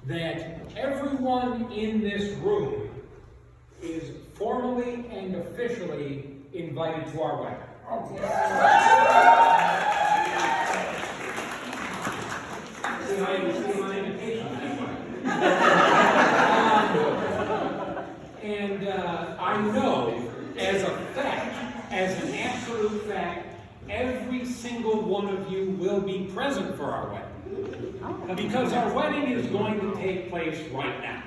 that everyone in this room is formally and officially invited to our wedding. See my invitation anyway. And I know as a fact, as an absolute fact, every single one of you will be present for our wedding. Because our wedding is going to take place right now.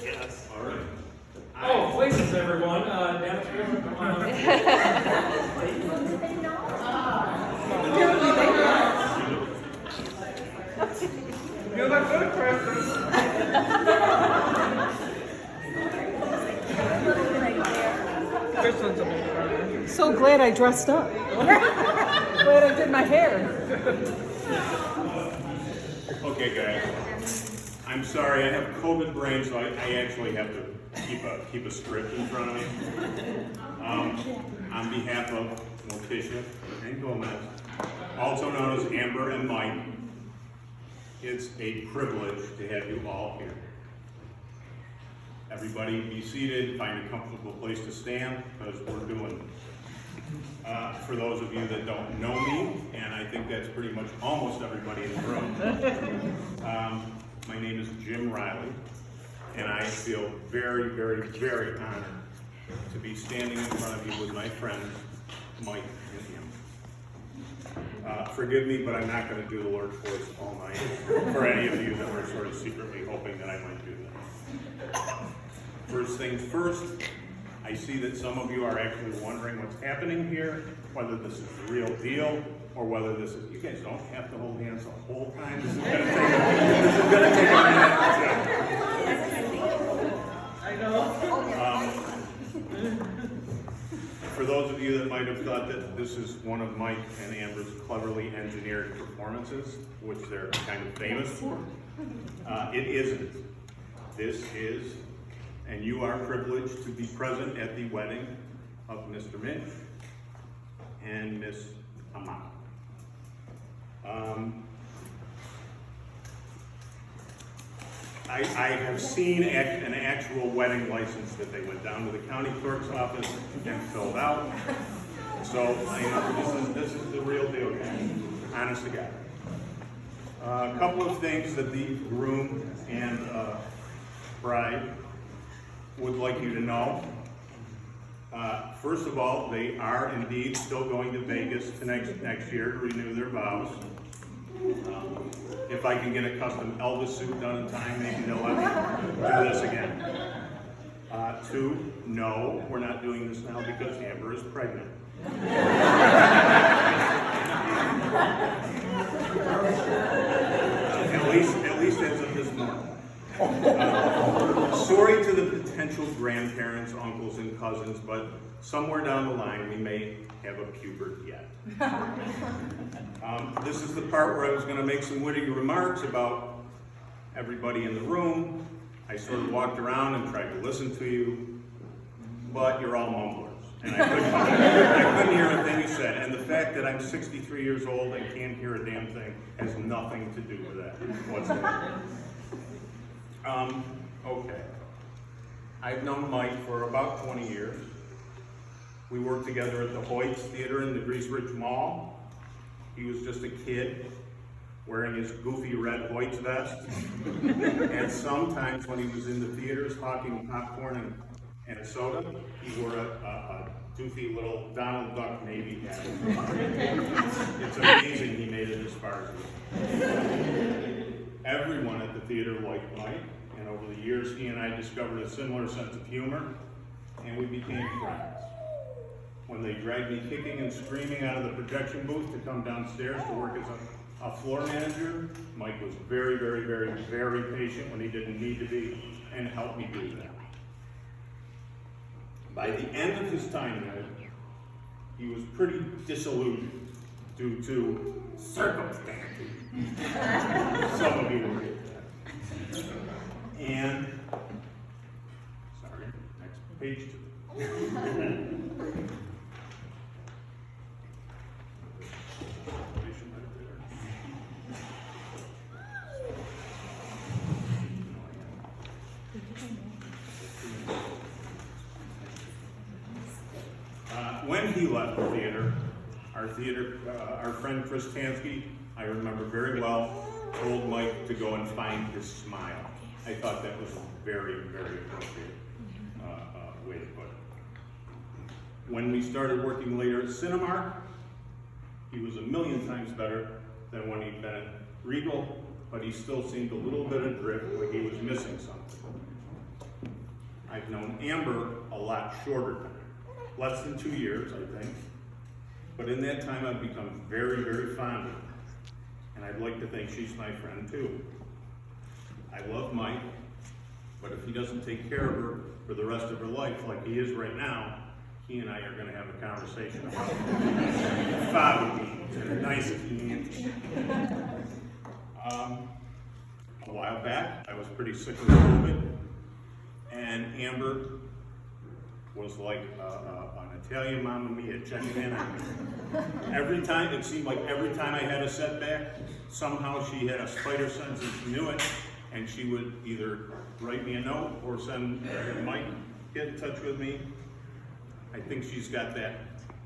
Yes. All right. Oh, places, everyone. Downstairs, come on up. You look good, Kristen. Kristen's a big brother. So glad I dressed up. Glad I did my hair. Okay, guys. I'm sorry, I have COVID brain, so I actually have to keep a script in front of me. On behalf of Morticia and Gomez, also known as Amber and Mike, it's a privilege to have you all here. Everybody be seated, find a comfortable place to stand, because we're doing it. For those of you that don't know me, and I think that's pretty much almost everybody in the room, my name is Jim Riley, and I feel very, very, very honored to be standing in front of you with my friends, Mike and Em. Forgive me, but I'm not going to do the Lurch voice all night for any of you that were sort of secretly hoping that I might do that. First things first, I see that some of you are actually wondering what's happening here, whether this is the real deal, or whether this is, you guys don't have to hold hands the whole time. This is going to take a minute. I know. For those of you that might have thought that this is one of Mike and Amber's cleverly engineered performances, which they're kind of famous for, it isn't. This is, and you are privileged to be present at the wedding of Mr. Minch and Miss Amata. I have seen an actual wedding license that they went down to the county clerk's office and filled out. So I know this is the real deal, guys. Honest to God. A couple of things that the groom and bride would like you to know. First of all, they are indeed still going to Vegas to next year to renew their vows. If I can get a custom Elvis suit done in time, maybe they'll let me do this again. Two, no, we're not doing this now because Amber is pregnant. At least as of this morning. Sorry to the potential grandparents, uncles, and cousins, but somewhere down the line we may have a pubert yet. This is the part where I was going to make some witty remarks about everybody in the room. I sort of walked around and tried to listen to you, but you're all mumblers, and I couldn't hear a thing you said. And the fact that I'm 63 years old and can't hear a damn thing has nothing to do with that whatsoever. Okay. I've known Mike for about 20 years. We worked together at the Hoyt's Theater in the Grease Ridge Mall. He was just a kid wearing his goofy red Hoyt's vest. And sometimes when he was in the theaters hawking popcorn and soda, he wore a doofy little Donald Duck Navy hat. It's amazing he made it as far as he did. Everyone at the theater liked Mike. And over the years, he and I discovered a similar sense of humor, and we became friends. When they dragged me kicking and screaming out of the projection booth to come downstairs to work as a floor manager, Mike was very, very, very, very patient when he didn't need to be, and helped me do that. By the end of his time there, he was pretty disillusioned due to circumstances. Some of you will get that. And, sorry, next page 2. When he left the theater, our friend Chris Tansky, I remember very well, told Mike to go and find his smile. I thought that was a very, very appropriate way to put it. When we started working later at Cinemark, he was a million times better than when he'd been at Regal, but he still seemed a little bit adrift, like he was missing something. I've known Amber a lot shorter than him. Less than 2 years, I think. But in that time, I've become very, very fond of her. And I'd like to think she's my friend too. I love Mike, but if he doesn't take care of her for the rest of her life like he is right now, he and I are going to have a conversation about father beans and a nice community. A while back, I was pretty sick with COVID, and Amber was like an Italian Mamma Mia, checking in on me. Every time, it seemed like every time I had a setback, somehow she had a spider sense and she knew it, and she would either write me a note or send Mike, get in touch with me. I think she's got that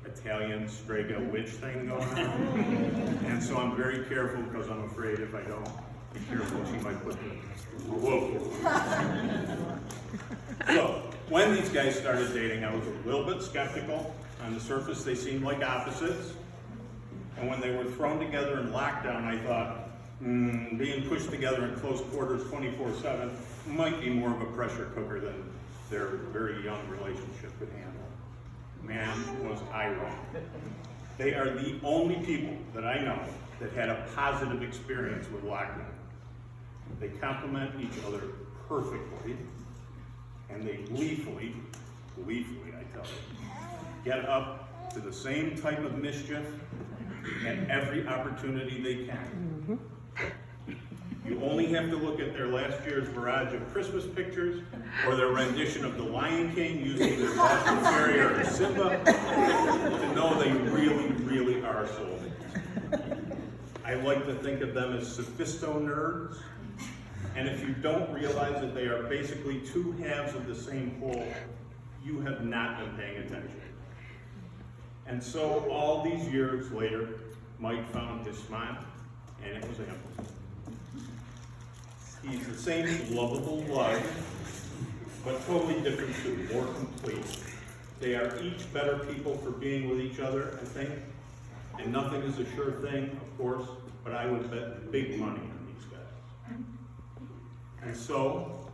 Italian Strega witch thing going on. And so I'm very careful because I'm afraid if I don't be careful, she might put me, whoa. So, when these guys started dating, I was a little bit skeptical. On the surface, they seemed like opposites. And when they were thrown together in lockdown, I thought, being pushed together in close quarters 24/7 might be more of a pressure cooker than their very young relationship could handle. Man, was I wrong. They are the only people that I know that had a positive experience with lockdown. They complement each other perfectly. And they gleefully, I tell you, get up to the same type of mischief at every opportunity they can. You only have to look at their last year's barrage of Christmas pictures or their rendition of The Lion King using their Boston Terrier or Simba to know they really, really are soulmates. I like to think of them as sophisto nerds. And if you don't realize that they are basically two halves of the same whole, you have not been paying attention. And so all these years later, Mike found his smile, and it was Amber. He's the same lovable love, but totally different too, more complete. They are each better people for being with each other, I think. And nothing is a sure thing, of course, but I would bet big money on these guys. And so,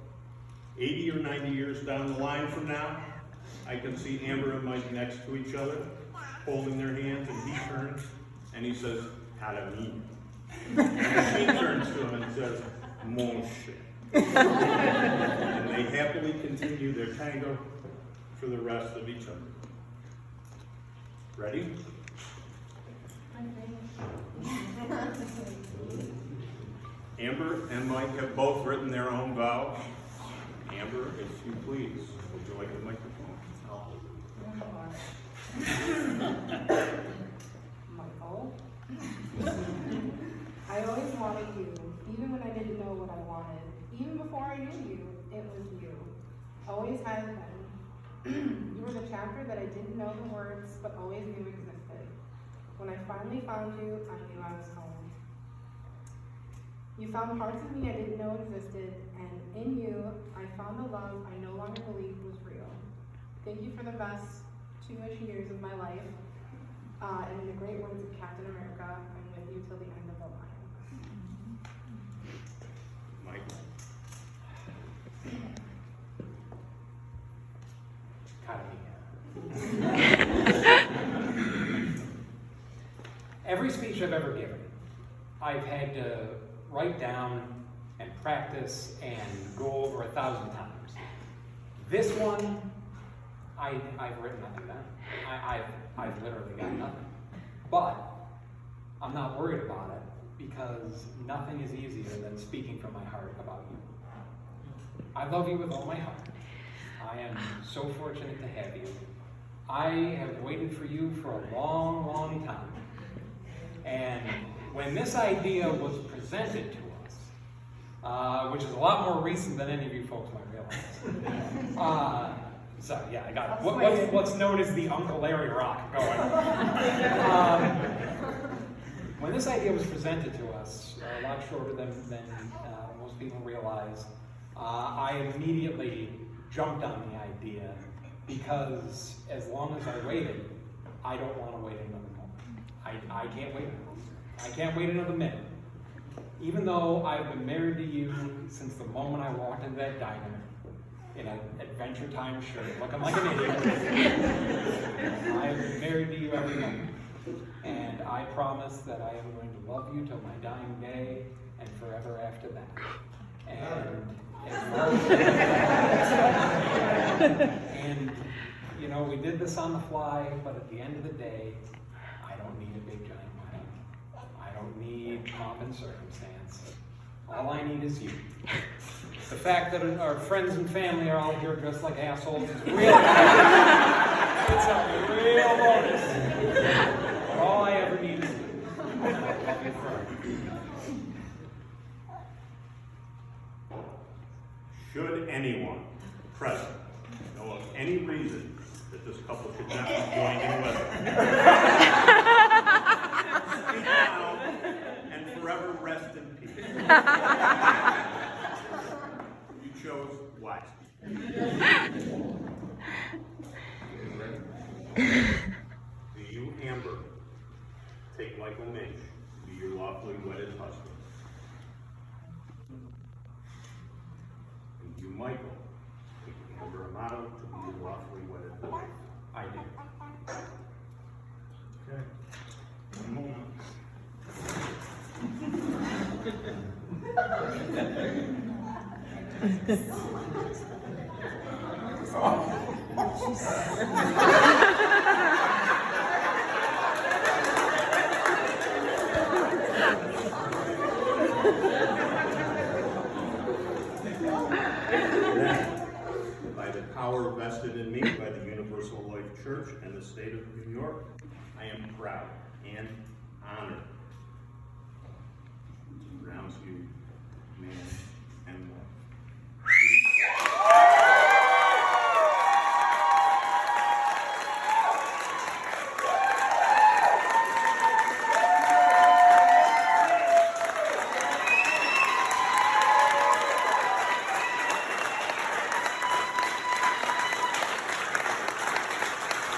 80 or 90 years down the line from now, I can see Amber and Mike next to each other, holding their hands, and he turns and he says, "Para mí." And she turns to him and says, "Mon cher." And they happily continue their tango for the rest of each other. Ready? Amber and Mike have both written their own vows. Amber, if you please, would you like the microphone? Michael, I always wanted you, even when I didn't know what I wanted. Even before I knew you, it was you. Always has been. You were the chapter that I didn't know the words, but always knew existed. When I finally found you, I knew I was home. You found parts of me I didn't know existed, and in you, I found the love I no longer believed was real. Thank you for the best 2-ish years of my life, and in the great words of Captain America, I'm with you till the end of the line. Mike. Every speech I've ever given, I I've had to write down and practice and go over 1,000 times. This one, I've written nothing down. I've literally got nothing. But I'm not worried about it because nothing is easier than speaking from my heart about you. I love you with all my heart. I am so fortunate to have you. I have waited for you for a long, long time. And when this idea was presented to us, which is a lot more recent than any of you folks might realize. So yeah, I got what's known as the Uncle Larry Rock going. When this idea was presented to us, a lot shorter than most people realize, I immediately jumped on the idea because as long as I waited, I don't want to wait another moment. I can't wait. I can't wait another minute. Even though I've been married to you since the moment I walked into that diner in an Adventure Time shirt, looking like an idiot, I've been married to you every moment. And I promise that I am going to love you till my dying day and forever after that. And you know, we did this on the fly, but at the end of the day, I don't need a big giant wedding. I don't need pomp and circumstance. All I need is you. The fact that our friends and family are all here dressed like assholes is really it's a real bonus. But all I ever need is you. Should anyone present know of any reason that this couple could not be joining with us, speak now and forever rest in peace. You chose wisely. Do you, Amber, take Michael Minch to be your lawfully wedded husband? And you, Michael, take Amber Amato to be your lawfully wedded wife? I do. Okay. One moment. By the power vested in me by the Universal Life Church and the state of New York, I am proud and honored